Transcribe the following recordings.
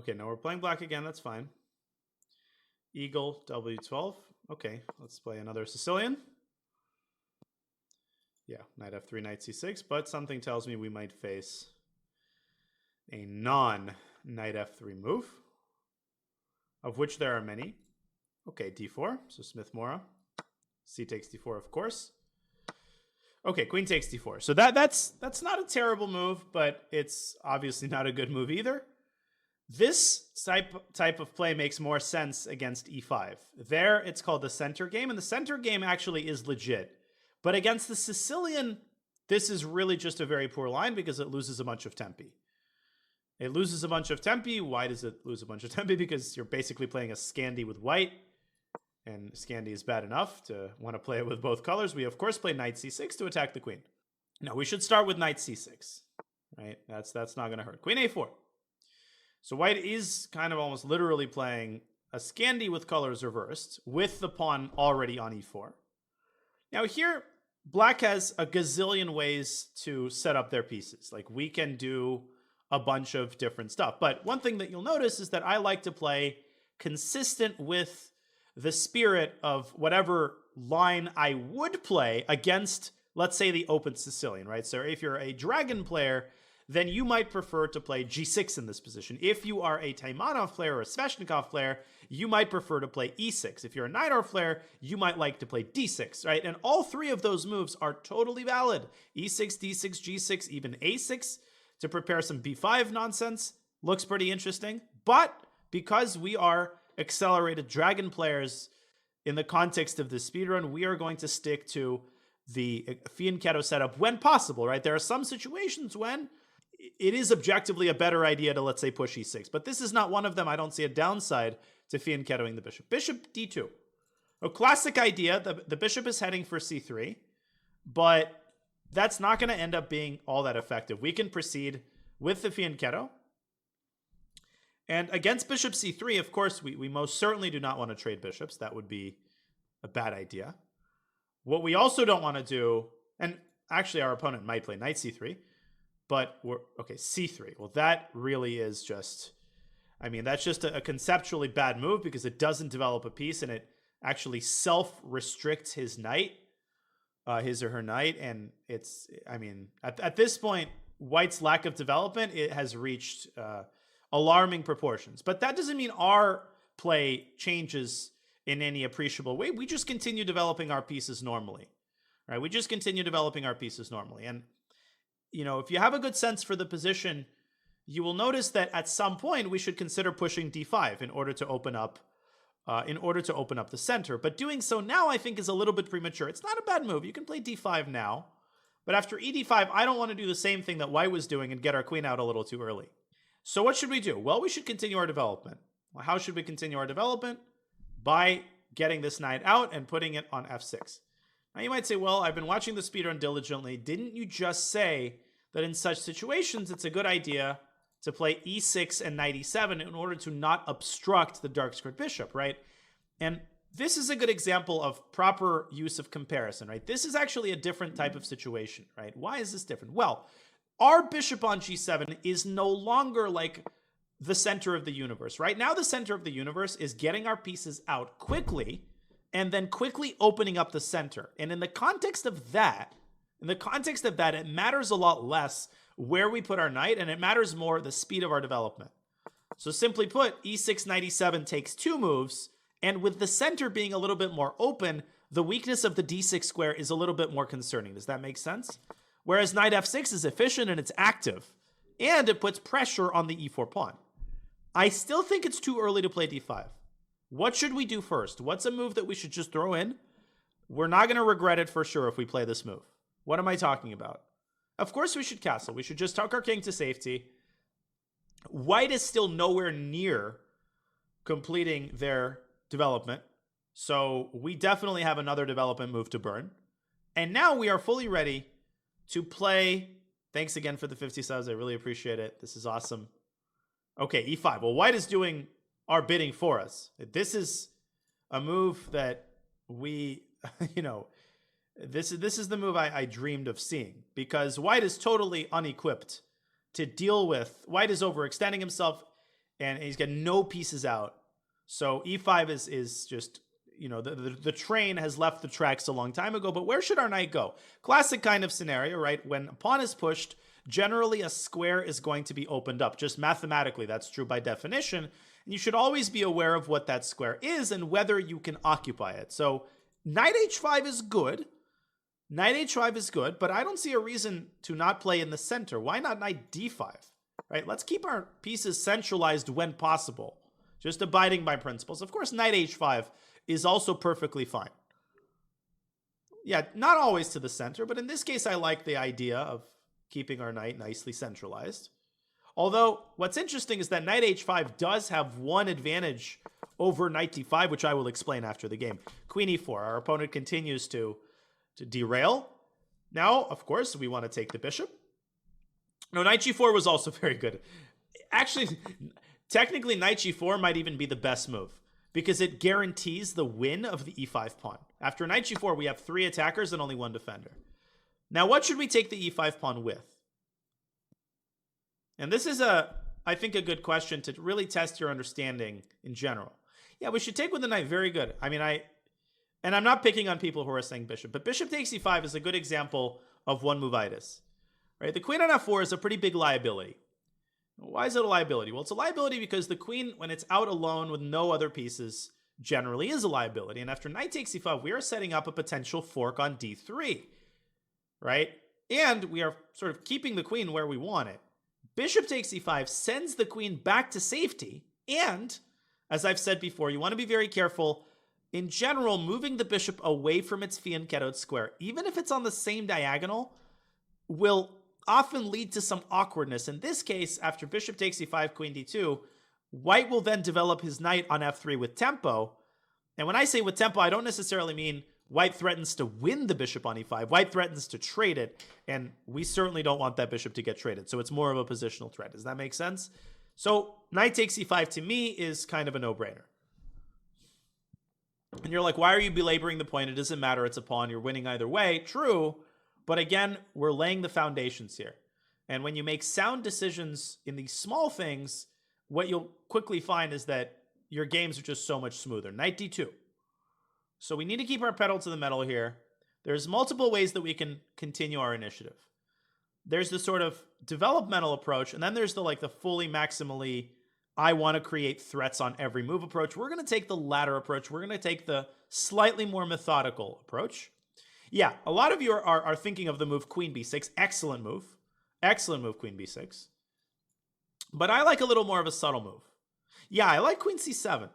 Okay, now we're playing black again. That's fine. Eagle, W12. Okay, let's play another Sicilian. Yeah, knight f3, knight c6. But something tells me we might face a non-knight f3 move, of which there are many. Okay, d4. So Smith-Morra. C takes d4, of course. Okay, queen takes d4. So that's not a terrible move, but it's obviously not a good move either. This type of play makes more sense against e5. There, it's called the center game, and the center game actually is legit. But against the Sicilian, this is really just a very poor line because it loses a bunch of tempi. It loses a bunch of tempi. Why does it lose a bunch of tempi? Because you're basically playing a Scandi with white, and Scandi is bad enough to want to play it with both colors. We, of course, play knight c6 to attack the queen. Now, we should start with knight c6, right? That's not going to hurt. Queen a4. So white is kind of almost literally playing a Scandi with colors reversed, with the pawn already on e4. Now here, black has a gazillion ways to set up their pieces. Like, we can do a bunch of different stuff. But one thing that you'll notice is that I like to play consistent with the spirit of whatever line I would play against, let's say, the open Sicilian, right? So if you're a dragon player, then you might prefer to play g6 in this position. If you are a Taimanov player or a Sveshnikov player, you might prefer to play e6. If you're a Naidorf player, you might like to play d6, right? And all three of those moves are totally valid. e6, d6, g6, even a6 to prepare some b5 nonsense. Looks pretty interesting. But because we are accelerated dragon players in the context of this speedrun, we are going to stick to the fianchetto setup when possible, right? There are some situations when it is objectively a better idea to, let's say, push e6. But this is not one of them. I don't see a downside to fianchettoing the bishop. Bishop d2. A classic idea. The bishop is heading for c3, but that's not going to end up being all that effective. We can proceed with the fianchetto. And against bishop c3, of course, we most certainly do not want to trade bishops. That would be a bad idea. What we also don't want to do, and actually our opponent might play knight c3, but okay, c3. Well, that really is just, I mean, that's just a conceptually bad move because it doesn't develop a piece and it actually self-restricts his knight, his or her knight. And it's, I mean, at this point, white's lack of development, it has reached alarming proportions. But that doesn't mean our play changes in any appreciable way. We just continue developing our pieces normally, right? We just continue developing our pieces normally. And you know, if you have a good sense for the position, you will notice that at some point we should consider pushing d5 in order to open up the center. But doing so now, I think, is a little bit premature. It's not a bad move. You can play d5 now, but after ed5, I don't want to do the same thing that white was doing and get our queen out a little too early. So what should we do? Well, we should continue our development. Well, how should we continue our development? By getting this knight out and putting it on f6. Now, you might say, well, I've been watching the speedrun diligently. Didn't you just say that in such situations, it's a good idea to play e6 and knight e7 in order to not obstruct the dark squared bishop, right? And this is a good example of proper use of comparison, right? This is actually a different type of situation, right? Why is this different? Well, our bishop on g7 is no longer like the center of the universe. Right now, the center of the universe is getting our pieces out quickly and then quickly opening up the center. And in the context of that, it matters a lot less where we put our knight, and it matters more the speed of our development. So simply put, e6, knight e7 takes two moves, and with the center being a little bit more open, the weakness of the d6 square is a little bit more concerning. Does that make sense? Whereas knight f6 is efficient and it's active, and it puts pressure on the e4 pawn. I still think it's too early to play d5. What should we do first? What's a move that we should just throw in? We're not going to regret it for sure if we play this move. What am I talking about? Of course we should castle. We should just tuck our king to safety. White is still nowhere near completing their development. So we definitely have another development move to burn. And now we are fully ready to play. Thanks again for the 50 subs. I really appreciate it. This is awesome. Okay, e5. Well, white is doing our bidding for us. This is a move that we, you know, this is the move I dreamed of seeing, because white is totally unequipped to deal with. White is overextending himself. and he's got no pieces out. So e5 is just, the train has left the tracks a long time ago, but where should our knight go? Classic kind of scenario, right? When a pawn is pushed, generally a square is going to be opened up. Just mathematically, that's true by definition. And you should always be aware of what that square is and whether you can occupy it. So knight h5 is good. Knight h5 is good, but I don't see a reason to not play in the center. Why not knight d5? Right? Let's keep our pieces centralized when possible. Just abiding by principles. Of course, knight h5 is also perfectly fine. Yeah, not always to the center, but in this case, I like the idea of keeping our knight nicely centralized. Although, what's interesting is that knight h5 does have one advantage over knight d5, which I will explain after the game. Queen e4. Our opponent continues to derail. Now, of course, we want to take the bishop. No, knight g4 was also very good. Actually, technically, knight g4 might even be the best move because it guarantees the win of the e5 pawn. After knight g4, we have 3 attackers and only 1 defender. Now, what should we take the e5 pawn with? And this is, I think, a good question to really test your understanding in general. Yeah, we should take with the knight. Very good. I mean, and I'm not picking on people who are saying bishop, but bishop takes e5 is a good example of one movitis. Right? The queen on f4 is a pretty big liability. Why is it a liability? Well, it's a liability because the queen, when it's out alone with no other pieces, generally is a liability. And after knight takes e5, we are setting up a potential fork on d3. Right? And we are sort of keeping the queen where we want it. Bishop takes e5 sends the queen back to safety. And, as I've said before, you want to be very careful. In general, moving the bishop away from its fianchettoed square, even if it's on the same diagonal, will often lead to some awkwardness. In this case, after bishop takes e5, queen d2, white will then develop his knight on f3 with tempo. And when I say with tempo, I don't necessarily mean white threatens to win the bishop on e5. White threatens to trade it, and we certainly don't want that bishop to get traded. So it's more of a positional threat. Does that make sense? So knight takes e5 to me is kind of a no-brainer. And you're like, why are you belaboring the point? It doesn't matter. It's a pawn. You're winning either way. True. But again, we're laying the foundations here. And when you make sound decisions in these small things, what you'll quickly find is that your games are just so much smoother. Knight d2. So we need to keep our pedal to the metal here. There's multiple ways that we can continue our initiative. There's the sort of developmental approach, and then there's the fully maximally, I want to create threats on every move approach. We're going to take the latter approach. We're going to take the slightly more methodical approach. Yeah, a lot of you are thinking of the move queen b6. Excellent move. Excellent move, queen b6. But I like a little more of a subtle move. Yeah, I like queen c7.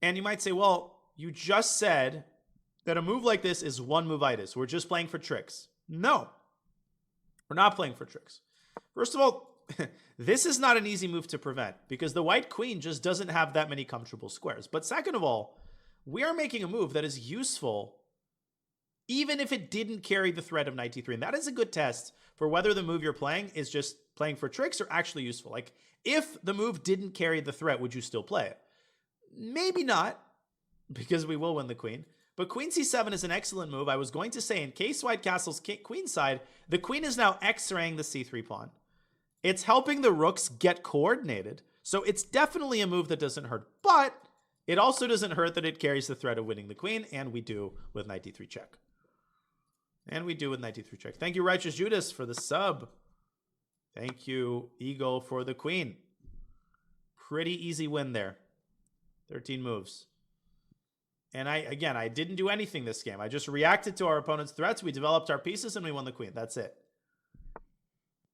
And you might say, well, you just said that a move like this is one movitis. We're just playing for tricks. No, we're not playing for tricks. First of all, this is not an easy move to prevent because the white queen just doesn't have that many comfortable squares. But second of all, we are making a move that is useful even if it didn't carry the threat of knight d3. And that is a good test for whether the move you're playing is just playing for tricks or actually useful. Like, if the move didn't carry the threat, would you still play it? Maybe not, because we will win the queen. But queen c7 is an excellent move. I was going to say, in case white castles queenside, the queen is now x-raying the c3 pawn. It's helping the rooks get coordinated. So it's definitely a move that doesn't hurt. But it also doesn't hurt that it carries the threat of winning the queen, and we do with knight d3 check. And we do with knight d3 check. Thank you, Righteous Judas, for the sub. Thank you, Eagle, for the queen. Pretty easy win there. 13 moves. And I didn't do anything this game. I just reacted to our opponent's threats. We developed our pieces and we won the queen. That's it.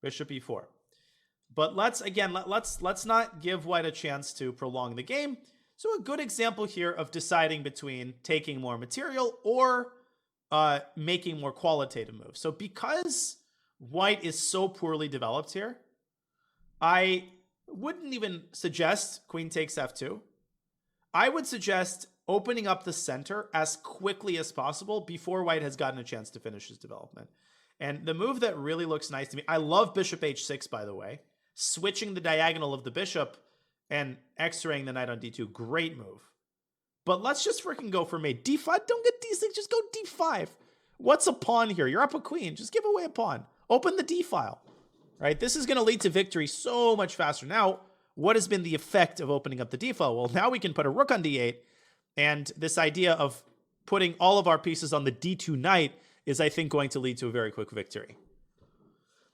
Bishop e4. But let's not give white a chance to prolong the game. So a good example here of deciding between taking more material or making more qualitative moves. So because white is so poorly developed here, I wouldn't even suggest queen takes f2. I would suggest opening up the center as quickly as possible before white has gotten a chance to finish his development. And the move that really looks nice to me, I love bishop h6, by the way. Switching the diagonal of the bishop and x-raying the knight on d2, great move. But let's just freaking go for mate. d5, don't get d6, just go d5. What's a pawn here? You're up a queen, just give away a pawn. Open the d file, right? This is going to lead to victory so much faster. Now, what has been the effect of opening up the d-file? Well, now we can put a rook on d8, and this idea of putting all of our pieces on the d2 knight is, I think, going to lead to a very quick victory.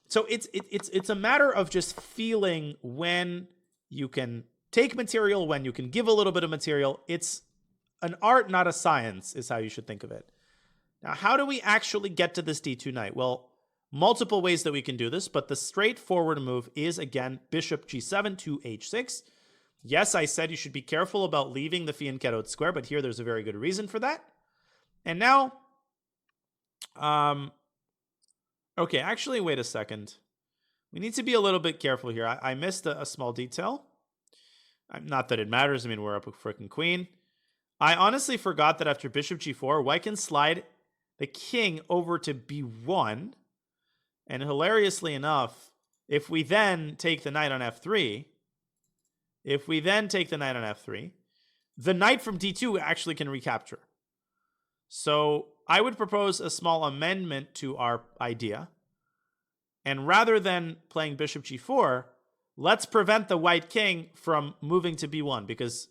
So it's a matter of just feeling when you can take material, when you can give a little bit of material. It's an art, not a science, is how you should think of it. Now, how do we actually get to this d2 knight? Well, multiple ways that we can do this, but the straightforward move is, again, bishop g7 to h6. Yes, I said you should be careful about leaving the fianchettoed square, but here there's a very good reason for that. And now, okay, actually, wait a second. We need to be a little bit careful here. I missed a small detail. Not that it matters. I mean, we're up a freaking queen. I honestly forgot that after bishop g4, white can slide the king over to b1. And hilariously enough, if we then take the knight on f3, the knight from d2 actually can recapture. So I would propose a small amendment to our idea. And rather than playing bishop g4, let's prevent the white king from moving to b1, because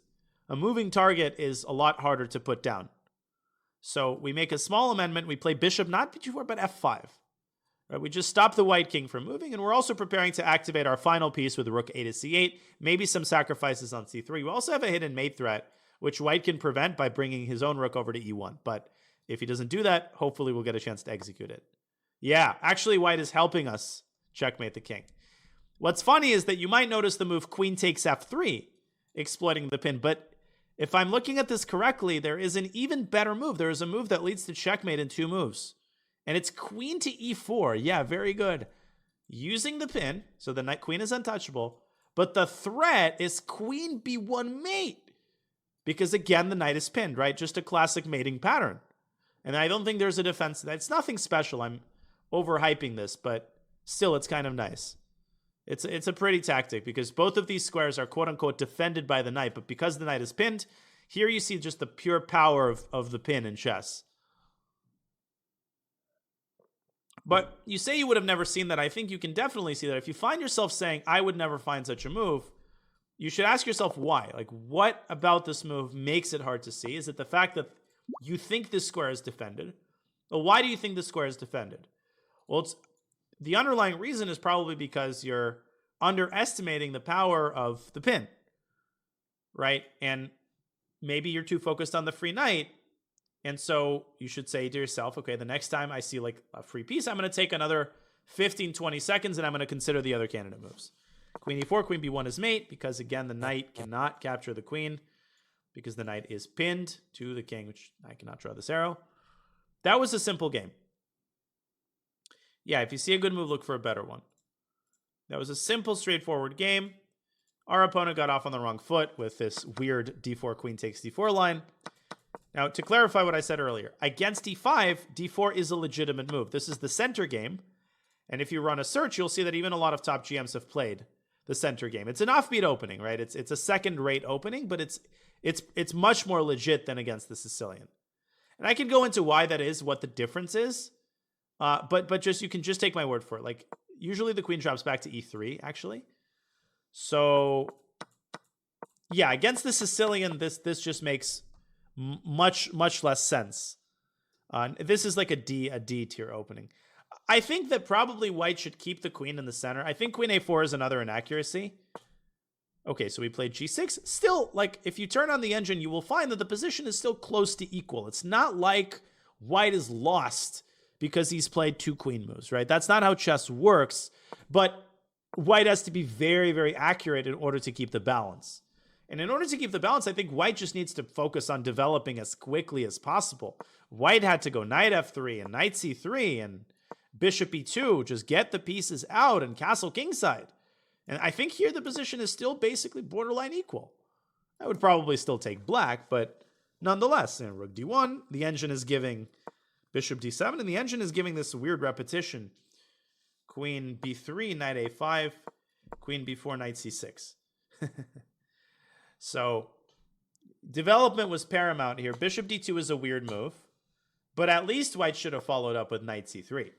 a moving target is a lot harder to put down. So we make a small amendment. We play bishop, not b4, but f5. Right? We just stop the white king from moving, and we're also preparing to activate our final piece with rook a to c8, maybe some sacrifices on c3. We also have a hidden mate threat, which white can prevent by bringing his own rook over to e1. But if he doesn't do that, hopefully we'll get a chance to execute it. Yeah, actually white is helping us checkmate the king. What's funny is that you might notice the move queen takes f3, exploiting the pin. But if I'm looking at this correctly, there is an even better move. There is a move that leads to checkmate in 2 moves. And it's queen to e4. Yeah, very good. Using the pin, so the knight queen is untouchable. But the threat is queen b1 mate. Because again, the knight is pinned, right? Just a classic mating pattern. And I don't think there's a defense to that. It's nothing special. I'm overhyping this, but still, it's kind of nice. It's a pretty tactic, because both of these squares are quote-unquote defended by the knight. But because the knight is pinned, here you see just the pure power of the pin in chess. But you say you would have never seen that. I think you can definitely see that. If you find yourself saying, I would never find such a move, you should ask yourself why. Like, what about this move makes it hard to see? Is it the fact that you think this square is defended? Well, why do you think this square is defended? Well, the underlying reason is probably because you're underestimating the power of the pin, right? And maybe you're too focused on the free knight. And so you should say to yourself, okay, the next time I see like a free piece, I'm going to take another 15, 20 seconds, and I'm going to consider the other candidate moves. Queen e4, queen b1 is mate, because again, the knight cannot capture the queen, because the knight is pinned to the king, which I cannot draw this arrow. That was a simple game. Yeah, if you see a good move, look for a better one. That was a simple, straightforward game. Our opponent got off on the wrong foot with this weird d4, queen takes d4 line. Now, to clarify what I said earlier, against d5, d4 is a legitimate move. This is the center game. And if you run a search, you'll see that even a lot of top GMs have played the center game. It's an offbeat opening, right? It's a second-rate opening, but it's much more legit than against the Sicilian. And I can go into why that is, what the difference is. But just you can just take my word for it. Like, usually the queen drops back to e3, actually. So, yeah, against the Sicilian, this just makes much less sense. This is like a D tier opening. I think that probably white should keep the queen in the center. I think queen a4 is another inaccuracy. Okay, so we played g6. Still, like, if you turn on the engine, you will find that the position is still close to equal. It's not like white is lost because he's played 2 queen moves, right? That's not how chess works. But white has to be very, very accurate in order to keep the balance. And in order to keep the balance, I think white just needs to focus on developing as quickly as possible. White had to go knight f3 and knight c3 and bishop e2, just get the pieces out and castle kingside. And I think here the position is still basically borderline equal. I would probably still take black, but nonetheless, rook d1, the engine is giving bishop d7, and the engine is giving this weird repetition. Queen b3, knight a5, queen b4, knight c6. So development was paramount here. Bishop d2 is a weird move, but at least white should have followed up with knight c3.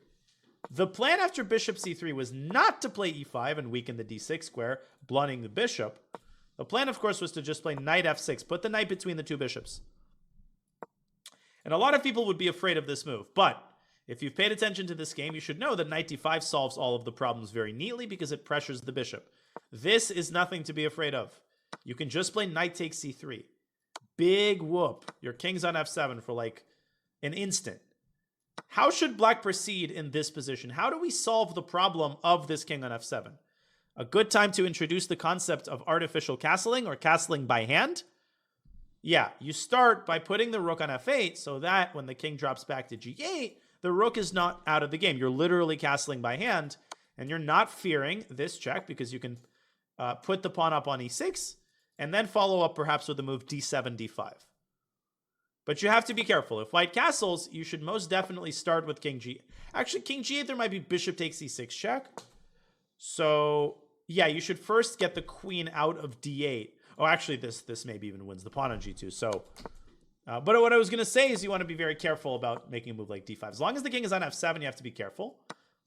The plan after bishop c3 was not to play e5 and weaken the d6 square, blunting the bishop. The plan, of course, was to just play knight f6, put the knight between the two bishops. And a lot of people would be afraid of this move. But if you've paid attention to this game, you should know that knight d5 solves all of the problems very neatly because it pressures the bishop. This is nothing to be afraid of. You can just play knight takes c3. Big whoop. Your king's on f7 for like an instant. How should black proceed in this position? How do we solve the problem of this king on f7? A good time to introduce the concept of artificial castling or castling by hand. Yeah, you start by putting the rook on f8 so that when the king drops back to g8, the rook is not out of the game. You're literally castling by hand, and you're not fearing this check because you can put the pawn up on e6 and then follow up perhaps with the move d7, d5. But you have to be careful. If white castles, you should most definitely start with king g. Actually, king g8, there might be bishop takes e6 check. So, yeah, you should first get the queen out of d8. Oh, actually, this maybe even wins the pawn on g2. So, but what I was going to say is you want to be very careful about making a move like d5. As long as the king is on f7, you have to be careful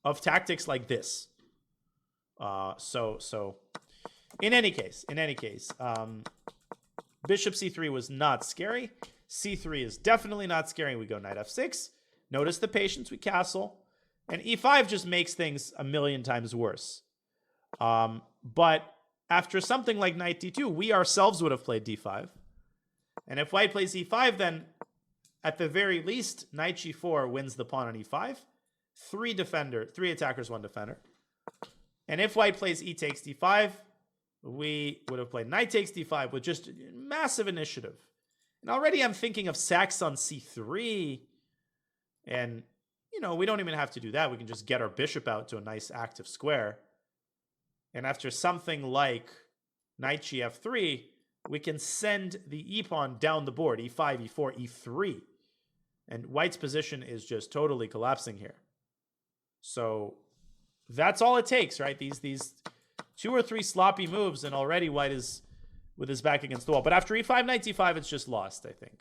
of tactics like this. So in any case, bishop c3 was not scary. c3 is definitely not scary. We go knight f6. Notice the patience. We castle. And e5 just makes things a million times worse. But after something like knight d2, we ourselves would have played d5. And if white plays e5, then at the very least, knight g4 wins the pawn on e5. Three attackers, one defender. And if white plays e takes d5, we would have played knight takes d5 with just massive initiative. And already I'm thinking of sacks on c3. And, you know, we don't even have to do that. We can just get our bishop out to a nice active square. And after something like knight gf3, we can send the e-pawn down the board, e5, e4, e3. And white's position is just totally collapsing here. So that's all it takes, right? These 2 or 3 sloppy moves, and already white is with his back against the wall. But after e5, knight d5, it's just lost, I think.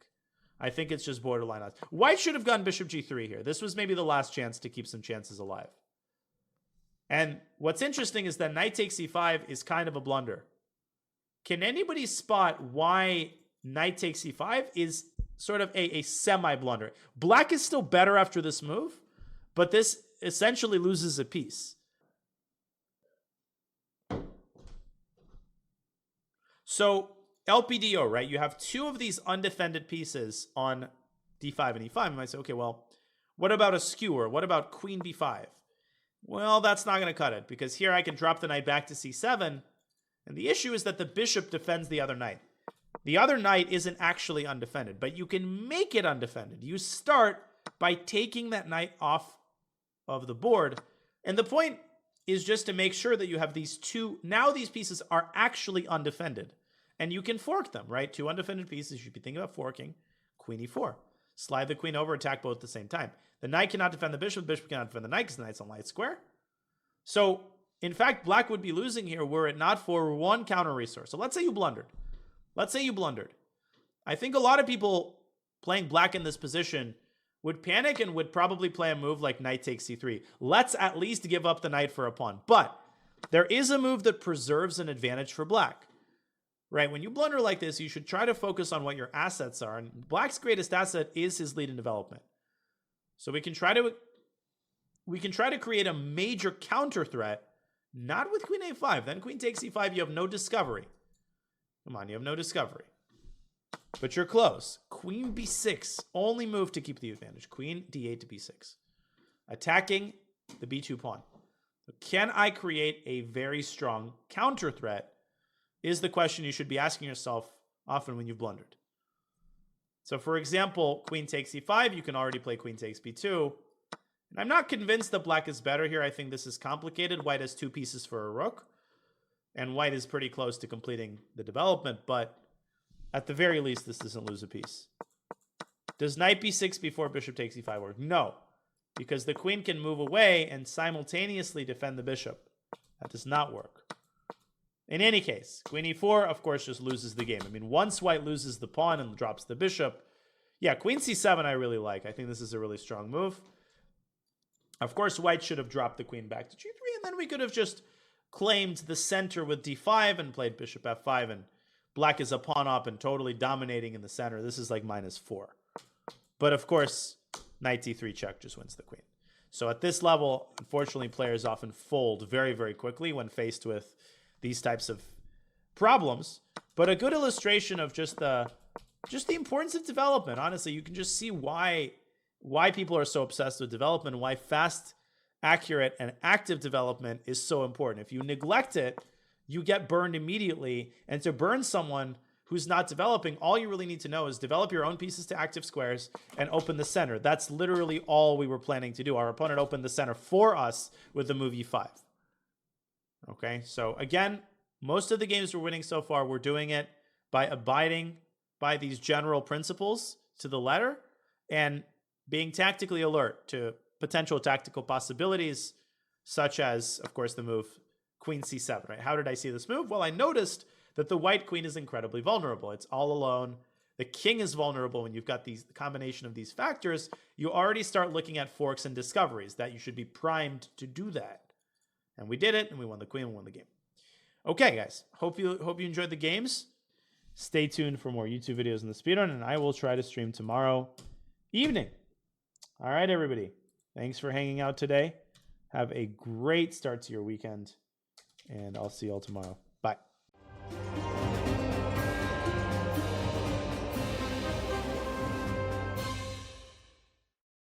I think it's just borderline lost. White should have gone bishop g3 here. This was maybe the last chance to keep some chances alive. And what's interesting is that knight takes e5 is kind of a blunder. Can anybody spot why knight takes e5 is sort of a semi-blunder? Black is still better after this move, but this essentially loses a piece. So LPDO, right? You have 2 of these undefended pieces on d5 and e5. You might say, okay, well, what about a skewer? What about queen b5? Well, that's not going to cut it because here I can drop the knight back to c7. And the issue is that the bishop defends the other knight. The other knight isn't actually undefended, but you can make it undefended. You start by taking that knight off of the board. And the point is just to make sure that you have these 2. Now these pieces are actually undefended. And you can fork them, right? 2 undefended pieces. You should be thinking about forking. Queen e4. Slide the queen over, attack both at the same time. The knight cannot defend the bishop cannot defend the knight because the knight's on light square. So, in fact, black would be losing here were it not for one counter resource. So let's say you blundered. I think a lot of people playing black in this position would panic and would probably play a move like knight takes c3. Let's at least give up the knight for a pawn. But there is a move that preserves an advantage for black. Right? When you blunder like this, you should try to focus on what your assets are. And black's greatest asset is his lead in development. So we can try to create a major counter threat, not with queen a5. Then queen takes e5, you have no discovery. Come on, you have no discovery. But you're close. Queen b6, only move to keep the advantage. Queen d8 to b6. Attacking the b2 pawn. Can I create a very strong counter threat? Is the question you should be asking yourself often when you've blundered. So for example, queen takes e5, you can already play queen takes b2. And I'm not convinced that black is better here. I think this is complicated. White has 2 pieces for a rook. And white is pretty close to completing the development, but at the very least, this doesn't lose a piece. Does knight b6 before bishop takes e5 work? No, because the queen can move away and simultaneously defend the bishop. That does not work. In any case, queen e4, of course, just loses the game. I mean, once white loses the pawn and drops the bishop, yeah, queen c7 I really like. I think this is a really strong move. Of course, white should have dropped the queen back to g3, and then we could have just claimed the center with d5 and played bishop f5, and black is a pawn up and totally dominating in the center. This is like -4. But of course, knight d3 check just wins the queen. So at this level, unfortunately, players often fold very, very quickly when faced with these types of problems. But a good illustration of just the importance of development. Honestly, you can just see why people are so obsessed with development and why fast, accurate, and active development is so important. If you neglect it, you get burned immediately. And to burn someone who's not developing, all you really need to know is develop your own pieces to active squares and open the center. That's literally all we were planning to do. Our opponent opened the center for us with the move e5. Okay, so again, most of the games we're winning so far, we're doing it by abiding by these general principles to the letter and being tactically alert to potential tactical possibilities, such as, of course, the move queen c7, right? How did I see this move? Well, I noticed that the white queen is incredibly vulnerable. It's all alone. The king is vulnerable. When you've got the combination of these factors, you already start looking at forks and discoveries that you should be primed to do that. And we did it, and we won the queen and won the game. Okay, guys. Hope you enjoyed the games. Stay tuned for more YouTube videos in the speedrun, and I will try to stream tomorrow evening. All right, everybody. Thanks for hanging out today. Have a great start to your weekend, and I'll see you all tomorrow. Bye.